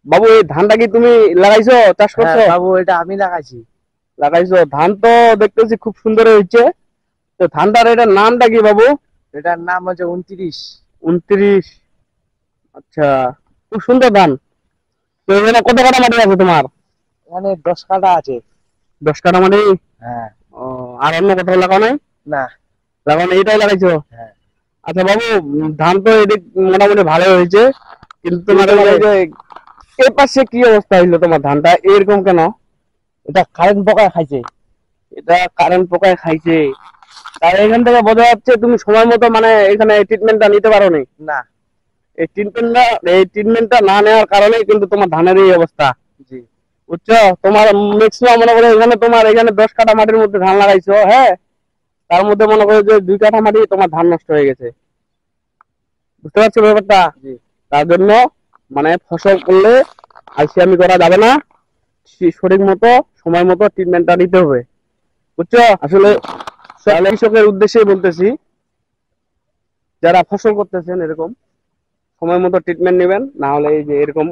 বাবু এই ধানটা কি তুমি লাগাইছো, চাষ হ্যাঁ করছো? বাবু, এটা আমি লাগাইছি। লাগাইছো, ধান তো দেখতেছি খুব সুন্দর হয়েছে। তো ধানটার এটার নামটা কি বাবু? এটার নাম হচ্ছে 29। 29। আচ্ছা, খুব সুন্দর ধান। তো এখানে কত কাঠা মাটি আছে তোমার? এখানে 10 কাঠা আছে। 10 কাঠা মাটি। হ্যাঁ। ও, আর অন্য কোথাও লাগাও নাই? না। লাগাও নাই, এটাই লাগাইছো? হ্যাঁ। আচ্ছা বাবু, ধান তো এদিক মোটামুটি ভালো হয়েছে, কিন্তু কিন্তু তোমার ওই তোমার যে এই পাশে কি অবস্থা হইলো তোমার ধানটা এরকম কেন? এটা কারেন্ট পোকায় খাইছে। এটা কারেন্ট পোকায় খাইছে? তার এখান থেকে বোঝা যাচ্ছে তুমি সময় মতো মানে এখানে ট্রিটমেন্টটা নিতে পারো নি। না। এই ট্রিটমেন্টটা না নেওয়ার কারণে কিন্তু তোমার ধানের এই অবস্থা। জি। বুঝছো? তোমার ম্যাক্সিমাম মনে করো এখানে 10 কাঠা মাটির মধ্যে ধান লাগাইছো, হ্যাঁ, তার মধ্যে মনে করো যে 2 কাঠা মাটি তোমার ধান নষ্ট হয়ে গেছে। বুঝতে পারছো ব্যাপারটা? জি। তার জন্য মানে ফসল করলে আলসিয়ামি করা যাবে না, সঠিক মতো সময় মতো ট্রিটমেন্টটা নিতে হবে। বুঝছো? আসলে জি। সব কৃষকের উদ্দেশ্যেই বলতেছি, যারা ফসল করতেছেন এরকম সময় মতো ট্রিটমেন্ট নেবেন, না হলে এই যে এরকম